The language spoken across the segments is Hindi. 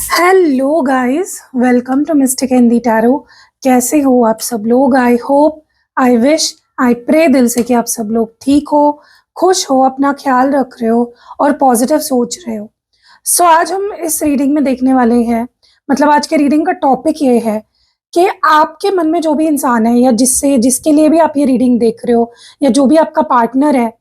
Hello guys, welcome to Mystic Hindi Tarot. कैसे हो आप सब लोग? I hope, I wish, I pray दिल से कि आप सब लोग ठीक हो, खुश हो, अपना ख्याल रख रहे हो और पॉजिटिव सोच रहे हो। सो आज हम इस रीडिंग में देखने वाले हैं, मतलब आज के रीडिंग का टॉपिक ये है कि आपके मन में जो भी इंसान है या जिसके लिए भी आप ये रीडिंग देख रहे हो या जो भी आपका पार्टनर है,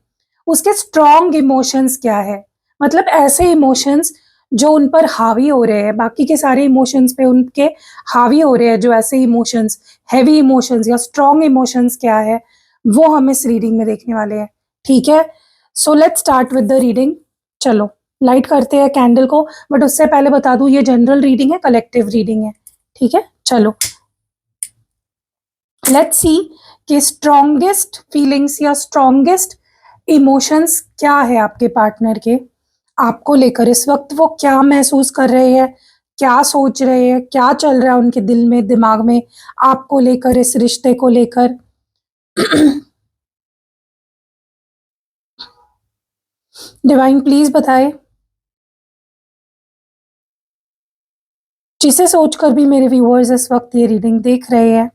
उसके स्ट्रॉन्ग इमोशंस क्या है। मतलब ऐसे इमोशंस जो उन पर हावी हो रहे हैं, बाकी के सारे इमोशंस पे उनके हावी हो रहे हैं, जो ऐसे इमोशंस, हैवी इमोशंस या स्ट्रॉन्ग इमोशंस क्या है, वो हम इस रीडिंग में देखने वाले हैं। ठीक है, so let's start with the reading. चलो लाइट करते हैं कैंडल को, बट उससे पहले बता दूं ये जनरल रीडिंग है, कलेक्टिव रीडिंग है। ठीक है, चलो लेट्स सी कि स्ट्रॉन्गेस्ट फीलिंग्स या स्ट्रॉन्गेस्ट इमोशंस क्या है आपके पार्टनर के आपको लेकर। इस वक्त वो क्या महसूस कर रहे हैं, क्या सोच रहे हैं, क्या चल रहा है उनके दिल में, दिमाग में, आपको लेकर, इस रिश्ते को लेकर। डिवाइन प्लीज बताए, जिसे सोचकर भी मेरे व्यूअर्स इस वक्त ये रीडिंग देख रहे हैं,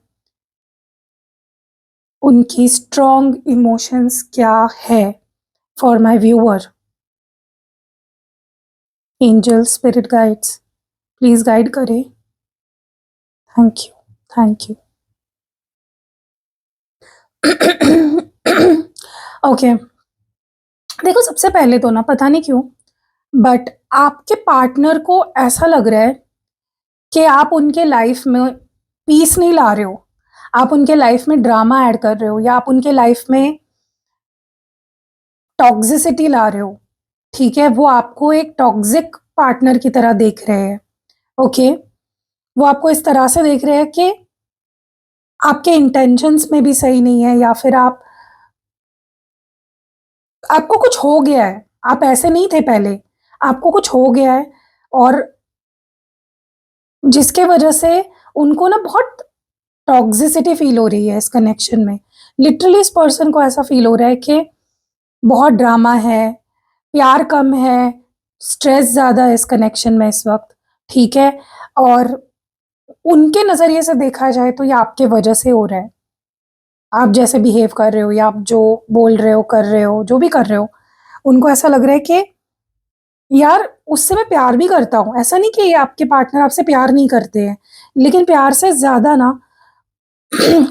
उनकी स्ट्रॉन्ग इमोशंस क्या है for my viewer. Angel spirit guides please guide करें। Thank you, thank you. Okay, देखो सबसे पहले तो ना, पता नहीं क्यों बट आपके पार्टनर को ऐसा लग रहा है कि आप उनके लाइफ में पीस नहीं ला रहे हो, आप उनके लाइफ में ड्रामा ऐड कर रहे हो, या आप उनके लाइफ में टॉक्सिसिटी ला रहे हो। ठीक है, वो आपको एक टॉक्सिक पार्टनर की तरह देख रहे हैं। ओके, वो आपको इस तरह से देख रहे हैं कि आपके इंटेंशंस में भी सही नहीं है, या फिर आपको कुछ हो गया है, आप ऐसे नहीं थे पहले, आपको कुछ हो गया है, और जिसके वजह से उनको ना बहुत टॉक्सिसिटी फील हो रही है इस कनेक्शन में। लिटरली इस पर्सन को ऐसा फील हो रहा है कि बहुत ड्रामा है, प्यार कम है, स्ट्रेस ज़्यादा है इस कनेक्शन में इस वक्त। ठीक है, और उनके नज़रिए से देखा जाए तो ये आपके वजह से हो रहा है। आप जैसे बिहेव कर रहे हो या आप जो बोल रहे हो, कर रहे हो, जो भी कर रहे हो, उनको ऐसा लग रहा है कि यार उससे मैं प्यार भी करता हूँ। ऐसा नहीं कि आपके पार्टनर आपसे प्यार नहीं करते हैं, लेकिन प्यार से ज़्यादा ना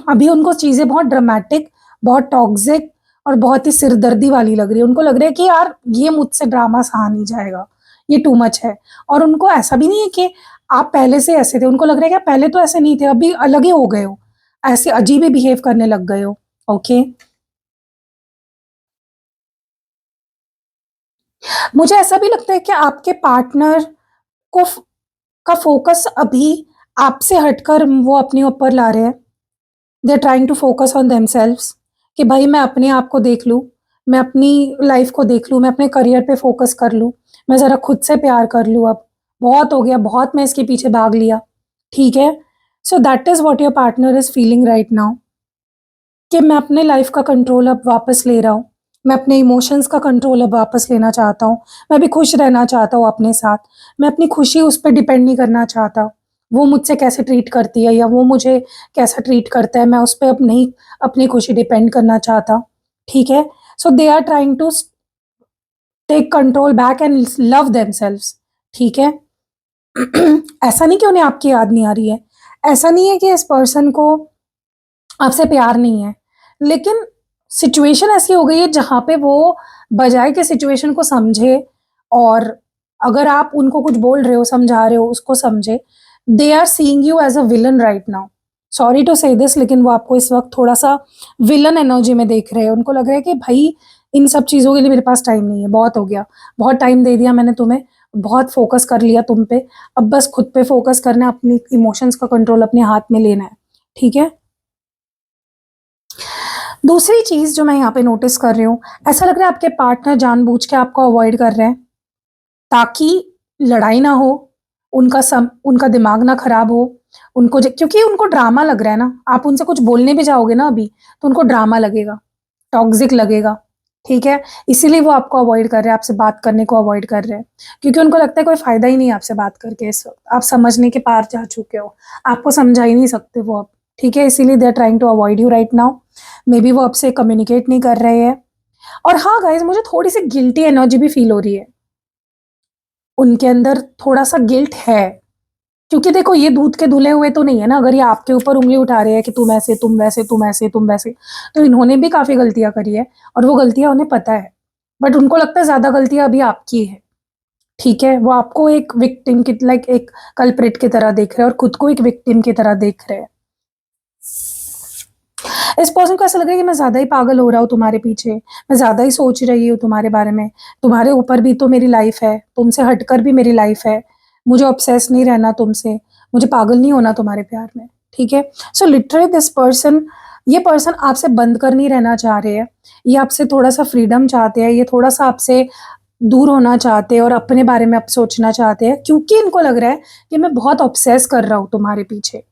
अभी उनको चीज़ें बहुत ड्रामेटिक, बहुत टॉक्सिक और बहुत ही सिरदर्दी वाली लग रही है। उनको लग रहा है कि यार ये मुझसे ड्रामा सहा नहीं जाएगा, ये टू मच है। और उनको ऐसा भी नहीं है कि आप पहले से ऐसे थे, उनको लग रहा है कि आप पहले तो ऐसे नहीं थे, अभी अलग ही हो गए हो, ऐसे अजीब ही बिहेव करने लग गए हो। ओके, मुझे ऐसा भी लगता है कि आपके पार्टनर को का फोकस अभी आपसे हटकर वो अपने ऊपर ला रहे हैं। They are trying to focus on themselves, कि भाई मैं अपने आप को देख लूँ, मैं अपनी लाइफ को देख लूँ, मैं अपने करियर पे फोकस कर लूँ, मैं ज़रा खुद से प्यार कर लूँ। अब बहुत हो गया, बहुत मैं इसके पीछे भाग लिया। ठीक है, so that is what your partner is feeling right now, कि मैं अपने लाइफ का कंट्रोल अब वापस ले रहा हूँ, मैं अपने इमोशंस का कंट्रोल अब वापस लेना चाहता हूँ, मैं भी खुश रहना चाहता हूँ अपने साथ, मैं अपनी खुशी उस पर डिपेंड नहीं करना चाहता, वो मुझसे कैसे ट्रीट करती है या वो मुझे कैसा ट्रीट करता है, मैं उस पर अब नहीं अपनी खुशी डिपेंड करना चाहता। ठीक है, so they are trying to take control back and love themselves. ठीक है, ऐसा नहीं कि उन्हें आपकी याद नहीं आ रही है, ऐसा नहीं है कि इस पर्सन को आपसे प्यार नहीं है, लेकिन सिचुएशन ऐसी हो गई है जहाँ पे वो बजाय के सिचुएशन को समझे, और अगर आप उनको कुछ बोल रहे हो, समझा रहे हो, उसको समझे, they are seeing you as a villain right now. Sorry to say this, लेकिन वो आपको इस वक्त थोड़ा सा विलन एनर्जी में देख रहे हैं। उनको लग रहा है कि भाई इन सब चीज़ों के लिए मेरे पास टाइम नहीं है, बहुत हो गया, बहुत टाइम दे दिया मैंने तुम्हें, बहुत फोकस कर लिया तुम पे, अब बस खुद पे फोकस करना है, अपनी इमोशंस का कंट्रोल अपने हाथ में लेना है। ठीक है, दूसरी चीज़ जो मैं यहाँ पे नोटिस कर रही हूँ, ऐसा लग रहा है आपके पार्टनर जानबूझ के आपको अवॉइड कर रहे हैं ताकि लड़ाई ना हो, उनका दिमाग ना खराब हो, क्योंकि उनको ड्रामा लग रहा है ना, आप उनसे कुछ बोलने भी जाओगे ना अभी, तो उनको ड्रामा लगेगा, टॉक्सिक लगेगा। ठीक है? इसीलिए वो आपको अवॉइड कर रहे हैं, आपसे बात करने को अवॉइड कर रहे हैं, क्योंकि उनको लगता है कोई फ़ायदा ही नहीं है आपसे बात करके इस वक़्त। आप समझने के पार जा चुके हो, आपको समझा ही नहीं सकते वो अब, ठीक है? इसीलिए they are trying to avoid you right now. Maybe वो आपसे कम्युनिकेट नहीं कर रहे हैं। और हाँ गाइज़, मुझे थोड़ी-सी गिल्टी एनर्जी भी फ़ील हो रही है। उनके अंदर थोड़ा-सा गिल्ट है, क्योंकि देखो ये दूध के धुले हुए तो नहीं है ना, अगर ये आपके ऊपर उँगली उठा रहे हैं कि तुम ऐसे, तुम वैसे, तुम ऐसे, तुम वैसे, तो इन्होंने भी काफ़ी गलतियाँ करी है और वो गलतियाँ उन्हें पता है। बट उनको लगता है ज़्यादा गलतियाँ अभी आपकी है, ठीक है? वो आपको एक विक्टिम की लाइक एक कल्प्रिट की तरह देख रहे हैं और खुद को एक विक्टिम की तरह देख रहे हैं। इस पर्सन को ऐसा लग रहा है कि मैं ज़्यादा ही पागल हो रहा हूँ तुम्हारे पीछे, मैं ज़्यादा ही सोच रही हूँ तुम्हारे बारे में, तुम्हारे ऊपर भी तो मेरी लाइफ़ है, तुमसे हटकर भी मेरी लाइफ़ है, मुझे ऑब्सेस नहीं रहना तुमसे, मुझे पागल नहीं होना तुम्हारे प्यार में, ठीक है? सो लिटरली दिस पर्सन, ये पर्सन आपसे बंद कर नहीं रहना चाह रहे हैं, ये आपसे थोड़ा-सा फ्रीडम चाहते हैं, ये थोड़ा-सा आपसे दूर होना चाहते हैं और अपने बारे में अब सोचना चाहते हैं, क्योंकि इनको लग रहा है कि मैं बहुत ऑब्सेस कर रहा हूँ तुम्हारे पीछे।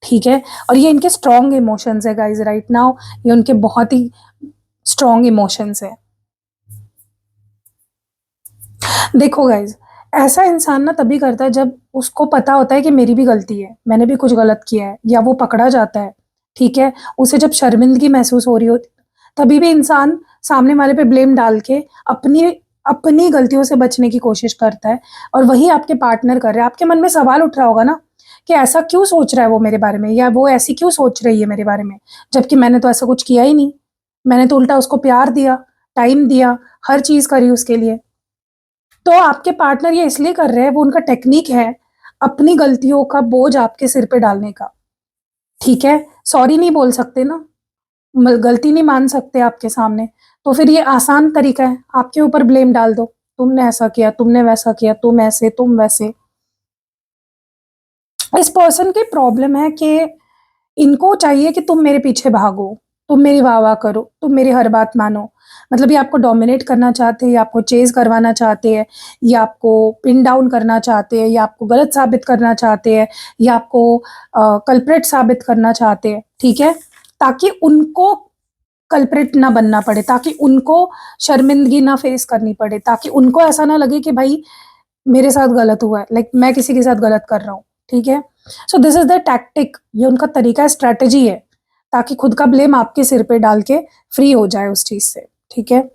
ठीक है? और ये इनके स्ट्रॉन्ग इमोशंस है गाइज़ राइट नाउ, ये उनके बहुत ही स्ट्रॉन्ग इमोशंस है। देखो गाइज़, ऐसा इंसान ना तभी करता है जब उसको पता होता है कि मेरी भी गलती है, मैंने भी कुछ गलत किया है या वो पकड़ा जाता है, ठीक है? उसे जब शर्मिंदगी महसूस हो रही होती, तभी भी इंसान सामने वाले पे ब्लेम डाल के अपनी अपनी गलतियों से बचने की कोशिश करता है और वही आपके पार्टनर कर रहे हैं। आपके मन में सवाल उठ रहा होगा ना कि ऐसा क्यों सोच रहा है वो मेरे बारे में या वो ऐसी क्यों सोच रही है मेरे बारे में, जबकि मैंने तो ऐसा कुछ किया ही नहीं। मैंने तो उल्टा उसको प्यार दिया, टाइम दिया, हर चीज़ करी उसके लिए। तो आपके पार्टनर ये इसलिए कर रहे हैं, वो उनका टेक्नीक है, अपनी गलतियों का बोझ आपके सिर पे डालने का, ठीक है? सॉरी नहीं बोल सकते ना, म गलती नहीं मान सकते आपके सामने, तो फिर ये आसान तरीका है, आपके ऊपर ब्लेम डाल दो, तुमने ऐसा किया, तुमने वैसा किया, तुम ऐसे, तुम वैसे। इस पर्सन की प्रॉब्लम है कि इनको चाहिए कि तुम मेरे पीछे भागो, तुम मेरी वाह-वाह करो, तुम मेरी हर बात मानो। मतलब ये आपको डोमिनेट करना चाहते हैं, ये आपको चेज़ करवाना चाहते हैं, ये आपको पिन डाउन करना चाहते हैं, ये आपको गलत साबित करना चाहते हैं, ये आपको कल्प्रिट साबित करना चाहते हैं, ठीक है? ताकि उनको कल्प्रिट ना बनना पड़े, ताकि उनको शर्मिंदगी ना फेस करनी पड़े, ताकि उनको ऐसा ना लगे कि भाई मेरे साथ गलत हुआ है, लाइक मैं किसी के साथ गलत कर रहा हूँ, ठीक है? So this is the tactic, ये उनका तरीका स्ट्रैटेजी है, ताकि खुद का ब्लेम आपके सिर पे डाल के फ्री हो जाए उस चीज़ से, ठीक है?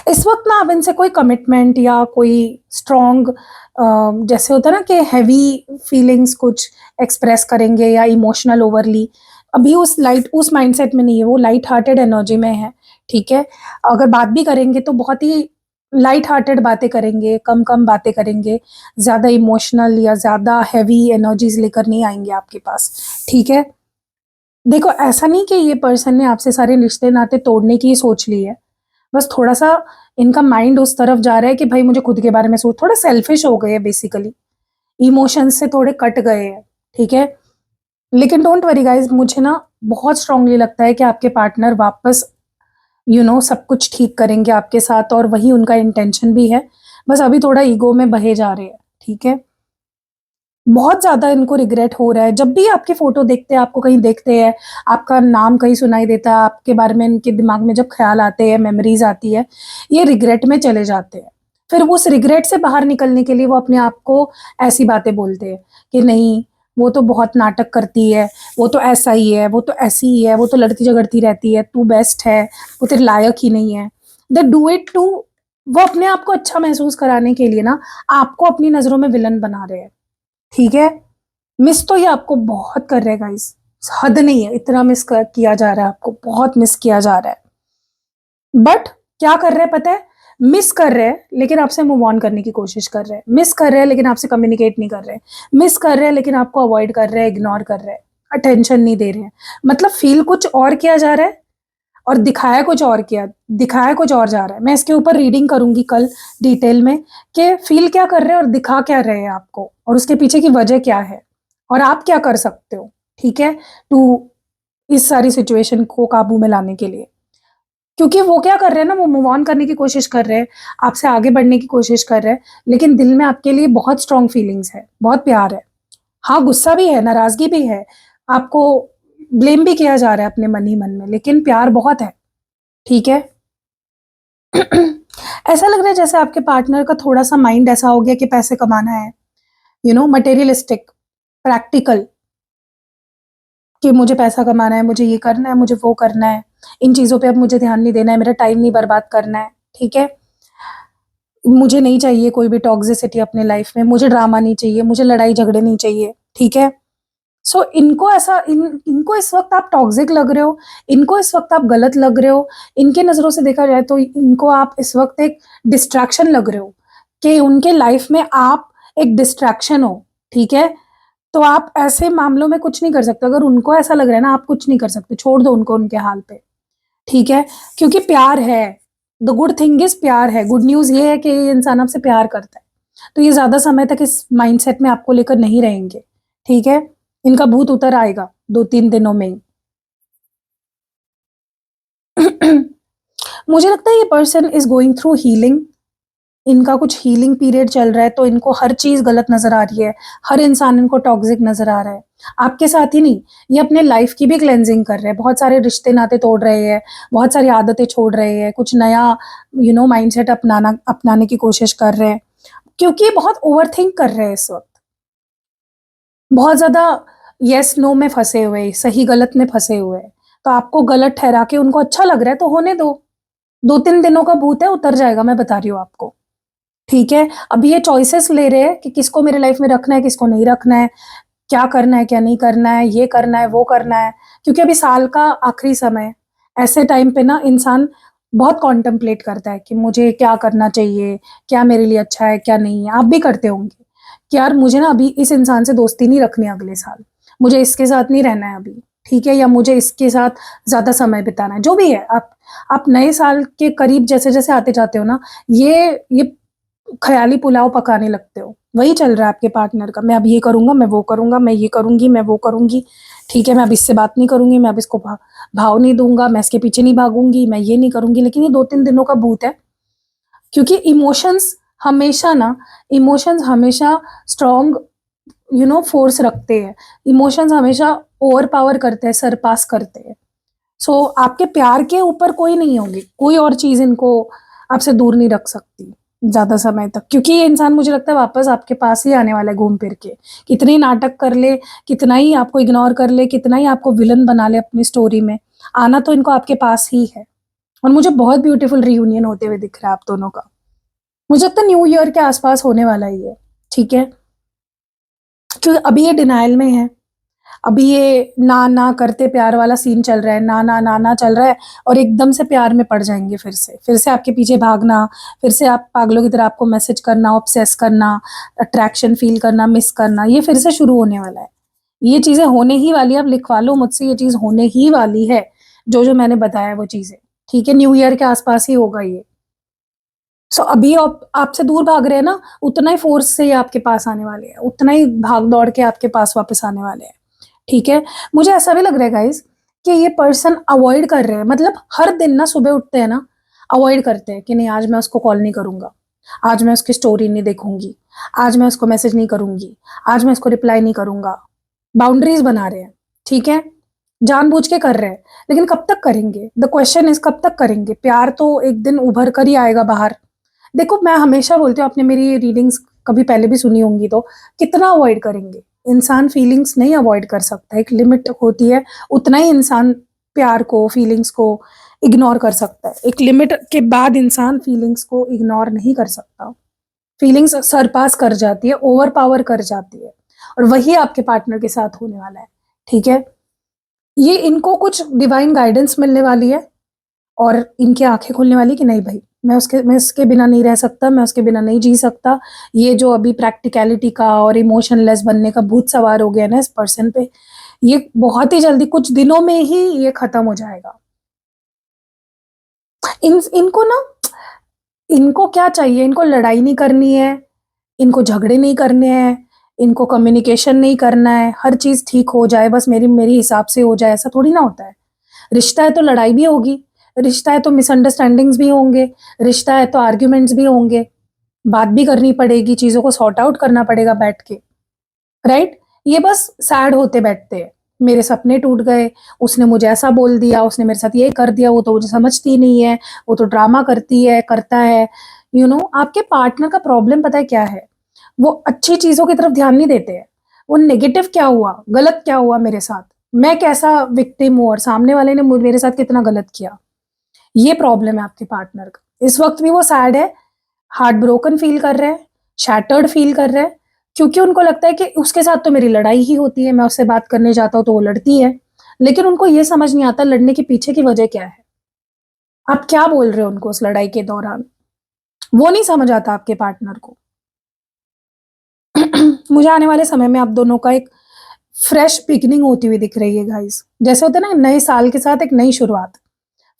इस वक़्त ना आप इनसे कोई कमिटमेंट या कोई स्ट्रॉन्ग जैसे होता है ना कि हेवी फीलिंग्स कुछ एक्सप्रेस करेंगे या इमोशनल ओवरली, अभी उस माइंडसेट में नहीं है, वो लाइट हार्टेड एनर्जी में है, ठीक है? अगर बात भी करेंगे तो बहुत ही लाइट हार्टेड बातें करेंगे, कम-कम बातें करेंगे, ज़्यादा इमोशनल या ज़्यादा हेवी एनर्जीज़ लेकर नहीं आएँगे आपके पास, ठीक है? देखो ऐसा नहीं कि ये पर्सन ने आपसे सारे रिश्ते-नाते तोड़ने की ही सोच ली है। बस थोड़ा-सा इनका माइंड उस तरफ जा रहा है कि भाई मुझे खुद के बारे में सोच, थोड़ा सेल्फिश हो गए हैं बेसिकली, इमोशंस से थोड़े कट गए हैं, ठीक है? लेकिन डोंट वरी गाइज़, मुझे ना बहुत स्ट्रांगली लगता है कि आपके पार्टनर वापस सब कुछ ठीक करेंगे आपके साथ और वही उनका इंटेंशन भी है। बस अभी थोड़ा ईगो में बहे जा रहे हैं, ठीक है? बहुत ज़्यादा इनको रिग्रेट हो रहा है, जब भी आपकी फ़ोटो देखते हैं, आपको कहीं देखते हैं, आपका नाम कहीं सुनाई देता है, आपके बारे में इनके दिमाग में जब ख़्याल आते हैं, मेमोरीज़ आती है, ये रिग्रेट में चले जाते हैं। फिर उस रिग्रेट से बाहर निकलने के लिए वो अपने आप को ऐसी बातें बोलते हैं कि नहीं, वो तो बहुत नाटक करती है, वो तो ऐसा ही है, वो तो ऐसी ही है, वो तो लड़ती-झगड़ती रहती है, तू बेस्ट है, वो तेरे लायक ही नहीं है। दे डू इट टू, वो अपने आप को अच्छा महसूस कराने के लिए ना, आपको अपनी नज़रों में विलेन बना रहे हैं। ठीक है? मिस तो ये आपको बहुत कर रहे हैं गाइस, हद नहीं है, इतना मिस किया जा रहा है आपको, बहुत मिस किया जा रहा है। बट क्या कर रहे हैं पता है? मिस कर रहे हैं लेकिन आपसे मूव ऑन करने की कोशिश कर रहे हैं, मिस कर रहे हैं लेकिन आपसे कम्युनिकेट नहीं कर रहे हैं, मिस कर रहे हैं लेकिन आपको अवॉइड कर रहे हैं, इग्नोर कर रहे हैं, अटेंशन नहीं दे रहे हैं। मतलब फील कुछ और किया जा रहा है और दिखाया कुछ और जा रहा है। मैं इसके ऊपर रीडिंग करूँगी कल डिटेल में कि फ़ील क्या कर रहे हैं और दिखा क्या रहे हैं आपको और उसके पीछे की वजह क्या है और आप क्या कर सकते हो, ठीक है? टू इस सारी सिचुएशन को काबू में लाने के लिए। क्योंकि वो क्या कर रहे हैं ना, वो मूव ऑन करने की कोशिश कर रहे हैं, आपसे आगे बढ़ने की कोशिश कर रहे हैं, लेकिन दिल में आपके लिए बहुत स्ट्रॉन्ग फीलिंग्स है, बहुत प्यार है। हाँ, गुस्सा भी है, नाराज़गी भी है, आपको ब्लेम भी किया जा रहा है अपने मन ही मन में, लेकिन प्यार बहुत है। ठीक है? ऐसा लग रहा है जैसे आपके पार्टनर का थोड़ा-सा माइंड ऐसा हो गया कि पैसे कमाना है, मटेरियलिस्टिक, प्रैक्टिकल, कि मुझे पैसा कमाना है, मुझे ये करना है, मुझे वो करना है, इन चीज़ों पे अब मुझे ध्यान नहीं देना है, मेरा टाइम नहीं बर्बाद करना है, ठीक है? मुझे नहीं चाहिए कोई भी टॉक्सिसिटी अपने लाइफ में, मुझे ड्रामा नहीं चाहिए, मुझे लड़ाई झगड़े नहीं चाहिए, ठीक है? सो इनको इस वक़्त आप टॉक्सिक लग रहे हो, इनको इस वक़्त आप गलत लग रहे हो, इनके नज़रों से देखा जाए तो इनको आप इस वक़्त एक डिस्ट्रैक्शन लग रहे हो, कि उनके लाइफ में आप एक डिस्ट्रैक्शन हो, ठीक है? तो आप ऐसे मामलों में कुछ नहीं कर सकते, अगर उनको ऐसा लग रहा है ना, आप कुछ नहीं कर सकते, छोड़ दो उनको उनके हाल पे, ठीक है? क्योंकि प्यार है, द गुड थिंग इज़ प्यार है, गुड न्यूज़ ये है कि ये इंसान आपसे प्यार करता है, तो ये ज़्यादा समय तक इस माइंडसेट में आपको लेकर नहीं रहेंगे, ठीक है? इनका भूत उतर आएगा 2-3 दिनों में ही। मुझे लगता है ये person is going through healing, इनका कुछ हीलिंग पीरियड चल रहा है, तो इनको हर चीज़ गलत नज़र आ रही है, हर इंसान इनको टॉक्सिक नज़र आ रहा है। आपके साथ ही नहीं, ये अपने लाइफ़ की भी क्लेंजिंग कर रहे हैं, बहुत सारे रिश्ते-नाते तोड़ रहे हैं, बहुत सारी आदतें छोड़ रहे हैं, कुछ नया माइंडसेट अपनाने की कोशिश कर रहे हैं, क्योंकि ये बहुत ओवरथिंक कर रहे हैं इस वक़्त। बहुत ज़्यादा येस नो में फँसे हुए हैं, सही गलत में फँसे हुए हैं। तो आपको गलत ठहरा के उनको अच्छा लग रहा है तो होने दो। 2-3 दिनों का भूत है, उतर जाएगा, मैं बता रही हूँ आपको। ठीक है? अभी ये चॉइसेस ले रहे हैं कि किसको मेरे लाइफ़ में रखना है, किसको नहीं रखना है, क्या करना है, क्या नहीं करना है, ये करना है, वो करना है। क्योंकि अभी साल का आखिरी समय है। ऐसे टाइम पे ना इंसान बहुत कॉन्टेम्प्लेट करता है कि मुझे क्या करना चाहिए, क्या मेरे लिए अच्छा है, क्या नहीं है। आप भी करते होंगे कि यार मुझे ना अभी इस इंसान से दोस्ती नहीं रखनी अगले साल, मुझे इसके साथ नहीं रहना है अभी, ठीक है? या मुझे इसके साथ ज़्यादा समय बिताना है, जो भी है। आप नए साल के करीब जैसे-जैसे आते जाते हो ना, ये ख़याली पुलाव पकाने लगते हो। वही चल रहा है आपके पार्टनर का, मैं अब ये करूँगा, मैं वो करूँगा, मैं ये करूँगी, मैं वो करूँगी, ठीक है? मैं अब इससे बात नहीं करूँगी, मैं अब इसको भाव नहीं दूँगा, मैं इसके पीछे नहीं भागूँगी, मैं ये नहीं करूँगी। लेकिन ये 2-3 दिनों का भूत है, क्योंकि इमोशंस हमेशा स्ट्रॉन्ग फ़ोर्स रखते हैं। इमोशंस हमेशा ओवर पावर करते हैं, सरपास करते हैं। सो आपके प्यार के ऊपर कोई नहीं होगी, कोई और चीज़ इनको आपसे दूर नहीं रख सकती ज़्यादा समय तक, क्योंकि ये इंसान मुझे लगता है वापस आपके पास ही आने वाला है घूम फिर के। कितने ही नाटक कर ले, कितना ही आपको इग्नोर कर ले, कितना ही आपको विलन बना ले अपनी स्टोरी में, आना तो इनको आपके पास ही है। और मुझे बहुत ब्यूटीफुल रियूनियन होते हुए दिख रहा है आप दोनों का। मुझे लगता है न्यू ईयर के आस-पास होने वाला है ये, ठीक है? क्योंकि अभी ये डिनायल में है। अभी ये ना, ना करते प्यार वाला सीन चल रहा है, ना, ना, ना, ना चल रहा है और एकदम से प्यार में पड़ जाएँगे फिर से। फिर से आपके पीछे भागना, फिर से आप पागलों की तरह आपको मैसेज करना, ऑब्सेस करना, अट्रैक्शन फ़ील करना, मिस करना, ये फिर से शुरू होने वाला है। ये चीज़ें होने ही वाली है, आप लिखवा लो मुझसे, ये चीज़ होने ही वाली है, जो-जो मैंने बताया है वो चीज़ें। ठीक है? न्यू ईयर के आस-पास ही होगा ये। सो अभी आप आपसे दूर भाग रहे हैं ना, उतना ही फ़ोर्स से ये आपके पास आने वाले हैं, उतना ही भाग-दौड़ के आपके पास वापस आने वाले हैं। ठीक है? मुझे ऐसा भी लग रहा है गाइज़ कि ये पर्सन अवॉइड कर रहे हैं, मतलब हर दिन ना सुबह उठते हैं ना, अवॉइड करते हैं कि नहीं आज मैं उसको कॉल नहीं करूँगा, आज मैं उसकी स्टोरी नहीं देखूँगी, आज मैं उसको मैसेज नहीं करूँगी, आज मैं उसको रिप्लाई नहीं करूँगा। बाउंड्रीज़ बना रहे हैं, ठीक है? जानबूझ के कर रहे हैं, लेकिन कब तक करेंगे? द क्वेश्चन इज़ कब तक करेंगे? प्यार तो एक दिन उभर कर ही आएगा बाहर। देखो मैं हमेशा बोलती हूँ, आपने मेरी रीडिंग्स कभी पहले भी सुनी होंगी तो, कितना अवॉइड करेंगे? इंसान फीलिंग्स नहीं अवॉइड कर सकता, एक लिमिट होती है, उतना ही इंसान प्यार को, फीलिंग्स को इग्नोर कर सकता है। एक लिमिट के बाद इंसान फीलिंग्स को इग्नोर नहीं कर सकता। फीलिंग्स सरपास कर जाती है, ओवर पावर कर जाती है और वही आपके पार्टनर के साथ होने वाला है, ठीक है? ये इनको कुछ डिवाइन गाइडेंस मिलने वाली है और इनकी आँखें खुलने वाली कि नहीं भई, मैं इसके बिना नहीं रह सकता, मैं उसके बिना नहीं जी सकता। ये जो अभी प्रैक्टिकैलिटी का और इमोशनलेस बनने का भूत सवार हो गया है ना इस पर्सन पे, ये बहुत ही जल्दी कुछ दिनों में ही ये खत्म हो जाएगा। इनको ना, इनको क्या चाहिए, इनको लड़ाई नहीं करनी है, इनको झगड़े नहीं करने हैं, इनको कम्युनिकेशन नहीं करना है, हर चीज़ ठीक हो जाए, बस मेरी मेरी हिसाब से हो जाए, ऐसा थोड़ी ना होता है। रिश्ता है तो लड़ाई भी होगी, रिश्ता है तो मिसअंडरस्टैंडिंग्स भी होंगे, रिश्ता है तो आर्ग्यूमेंट्स भी होंगे, बात भी करनी पड़ेगी, चीज़ों को सॉर्ट आउट करना पड़ेगा बैठ के, राइट? ये बस सैड होते बैठते हैं, मेरे सपने टूट गए, उसने मुझे ऐसा बोल दिया, उसने मेरे साथ ये कर दिया, वो तो मुझे समझती नहीं है, वो तो ड्रामा करती है, करता है। आपके पार्टनर का प्रॉब्लम पता है क्या है? वो अच्छी चीज़ों की तरफ ध्यान नहीं देते हैं। वो नेगेटिव क्या हुआ, गलत क्या हुआ मेरे साथ, मैं कैसा विक्टिम हूँ और सामने वाले ने मेरे साथ कितना गलत किया, ये प्रॉब्लम है आपके पार्टनर का। इस वक़्त भी वो सैड है, हार्ट ब्रोकन फ़ील कर रहे हैं, शैटर्ड फ़ील कर रहे हैं, क्योंकि उनको लगता है कि उसके साथ तो मेरी लड़ाई ही होती है, मैं उससे बात करने जाता हूँ तो वो लड़ती है। लेकिन उनको ये समझ नहीं आता लड़ने के पीछे की वजह क्या है? आप क्या बोल रहे हो उनको उस लड़ाई के दौरान? वो नहीं समझ आता आपके पार्टनर को। मुझे आने वाले समय में आप दोनों का एक फ्रेश बिगिनिंग होती हुई दिख रही है गाइस। जैसे होता है ना नए साल के साथ एक नई शुरुआत।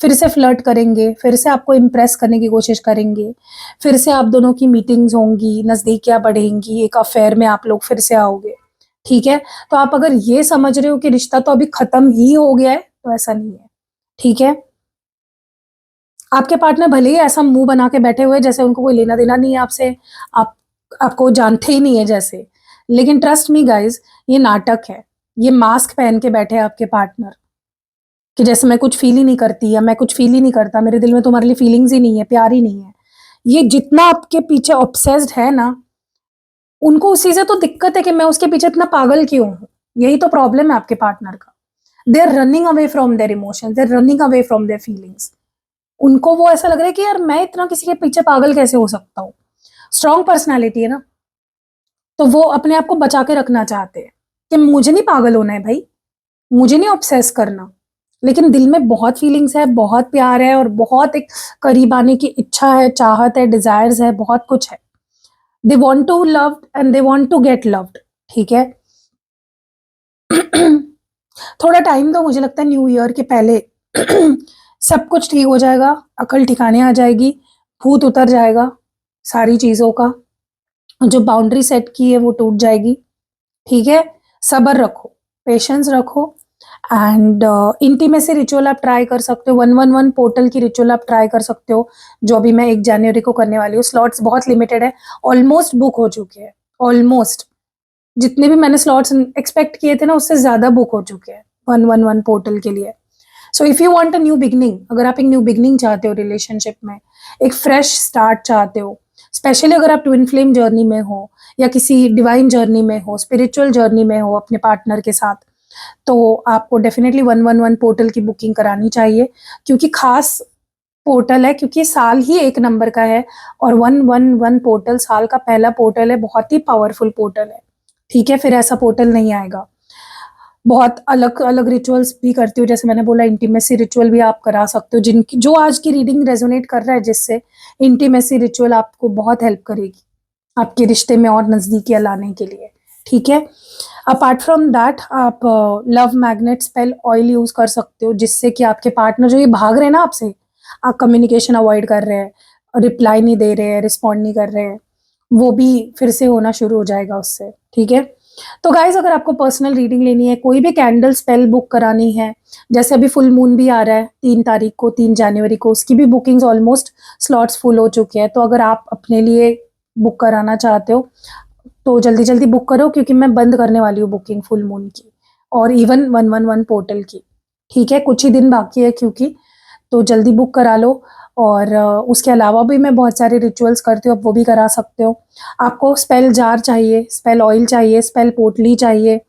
फिर से फ्लर्ट करेंगे, फिर से आपको इम्प्रेस करने की कोशिश करेंगे, फिर से आप दोनों की मीटिंग्स होंगी, नज़दीकियाँ बढ़ेंगी, एक अफेयर में आप लोग फिर से आओगे, ठीक है? तो आप अगर ये समझ रहे हो कि रिश्ता तो अभी खत्म ही हो गया है, तो ऐसा नहीं है, ठीक है? आपके पार्टनर भले ही ऐसा मुँह बना के बैठे हुए हैं जैसे उनको कोई लेना-देना नहीं है आपसे, आप आपको जानते ही नहीं है जैसे। लेकिन ट्रस्ट मी गाइज़, ये नाटक है। ये मास्क पहन के बैठे हैं आपके पार्टनर, कि जैसे मैं कुछ फ़ील ही नहीं करती या मैं कुछ फ़ील ही नहीं करता, मेरे दिल में तुम्हारे लिए फ़ीलिंग्स ही नहीं है, प्यार ही नहीं है। ये जितना आपके पीछे ऑब्सेस्ड है ना, उनको उसी से तो दिक्कत है कि मैं उसके पीछे इतना पागल क्यों हूँ? यही तो प्रॉब्लम है आपके पार्टनर का। They are running away from their emotions, they are running away from their feelings. उनको वो ऐसा लग रहा है कि यार मैं इतना किसी के पीछे पागल कैसे हो सकता हूँ? स्ट्रॉन्ग पर्सनैलिटी है ना, तो वो अपने आप को बचा के रखना चाहते हैं कि मुझे नहीं पागल होना है भाई, मुझे नहीं ऑब्सेस करना। लेकिन दिल में बहुत फीलिंग्स है, बहुत प्यार है और बहुत एक करीब आने की इच्छा है, चाहत है, डिज़ायर्स है, बहुत कुछ है। They want to love and they want to get loved, ठीक है? थोड़ा टाइम दो, मुझे लगता है न्यू ईयर के पहले सब कुछ ठीक हो जाएगा, अकल ठिकाने आ जाएगी, भूत उतर जाएगा सारी चीज़ों का। जो बाउंड्री सेट की है वो टूट जाएगी, ठीक है? सब्र रखो, पेशेंस रखो एंड इंटीमेसी रिचुअल आप ट्राई कर सकते हो, 111 पोर्टल की रिचुअल आप ट्राई कर सकते हो, जो अभी मैं 1 जनवरी को करने वाली हूँ। स्लॉट्स बहुत लिमिटेड है, ऑलमोस्ट बुक हो चुके हैं, ऑलमोस्ट। जितने भी मैंने स्लॉट्स एक्सपेक्ट किए थे ना, उससे ज़्यादा बुक हो चुके हैं 111 पोर्टल के लिए। So if you want a new beginning, अगर आप एक न्यू बिगिनिंग चाहते हो रिलेशनशिप में, एक फ्रेश स्टार्ट चाहते हो, स्पेशली अगर आप ट्विन फ्लेम जर्नी में हो या किसी डिवाइन जर्नी में हो, स्पिरिचुअल जर्नी में हो अपने पार्टनर के साथ, तो आपको डेफिनेटली 111 पोर्टल की बुकिंग करानी चाहिए, क्योंकि खास पोर्टल है, क्योंकि साल ही एक नंबर का है और 111 पोर्टल साल का पहला पोर्टल है, बहुत ही पावरफुल पोर्टल है, ठीक है? फिर ऐसा पोर्टल नहीं आएगा। बहुत अलग-अलग रिचुअल्स भी करती हूँ, जैसे मैंने बोला इंटीमेसी रिचुअल भी आप करा सकते हो, जिनकी जो आज की रीडिंग रेज़ोनेट कर रहा है जिससे, इंटीमेसी रिचुअल आपको बहुत हेल्प करेगी, आपके रिश्ते में और नज़दीकियाँ लाने के लिए, ठीक है? अपार्ट फ्रॉम दैट आप love magnet spell oil use कर सकते हो, जिससे कि आपके पार्टनर जो ये भाग रहे हैं ना आपसे, आप कम्युनिकेशन अवॉइड कर रहे हैं, रिप्लाई नहीं दे रहे हैं, रिस्पॉन्ड नहीं कर रहे हैं, वो भी फिर से होना शुरू हो जाएगा उससे, ठीक है? तो गाइज़ अगर आपको पर्सनल रीडिंग लेनी है, कोई भी कैंडल स्पेल बुक करानी है, जैसे अभी फुल मून भी आ रहा है 3 तारीख को, 3 जनवरी को, उसकी भी बुकिंग्स ऑलमोस्ट स्लॉट्स फुल हो चुके हैं। तो अगर आप अपने लिए बुक कराना चाहते हो, तो जल्दी-जल्दी बुक करो, क्योंकि मैं बंद करने वाली हूँ बुकिंग फुल मून की और इवन 111 पोर्टल की, ठीक है? कुछ ही दिन बाकी है क्योंकि, तो जल्दी बुक करा लो और उसके अलावा भी मैं बहुत सारे रिचुअल्स करती हूँ, आप वो भी करा सकते हो। आपको स्पेल जार चाहिए, स्पेल ऑयल चाहिए, स्पेल पोटली चाहिए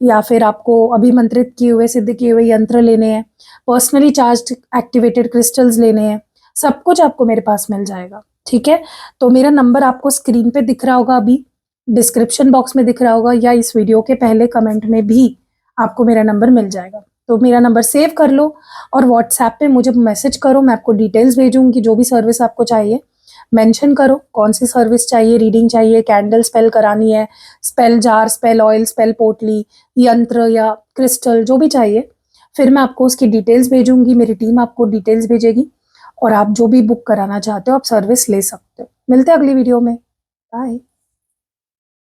या फिर आपको अभिमंत्रित किए हुए, सिद्ध किए हुए यंत्र लेने हैं, पर्सनली चार्ज्ड एक्टिवेटेड क्रिस्टल्स लेने हैं, सब कुछ आपको मेरे पास मिल जाएगा, ठीक है? तो मेरा नंबर आपको स्क्रीन पे दिख रहा होगा अभी, डिस्क्रिप्शन बॉक्स में दिख रहा होगा या इस वीडियो के पहले कमेंट में भी आपको मेरा नंबर मिल जाएगा। तो मेरा नंबर सेव कर लो और व्हाट्सएप पे मुझे मैसेज करो, मैं आपको डिटेल्स भेजूँगी, जो भी सर्विस आपको चाहिए, मेंशन करो कौन सी सर्विस चाहिए, रीडिंग चाहिए, कैंडल स्पेल करानी है, spell jar, spell oil, spell पोटली, यंत्र या क्रिस्टल जो भी चाहिए, फिर मैं आपको उसकी डिटेल्स भेजूँगी, मेरी टीम आपको डिटेल्स भेजेगी और आप जो भी बुक कराना चाहते हो आप सर्विस ले सकते हो। मिलते हैं अगली वीडियो में, बाय।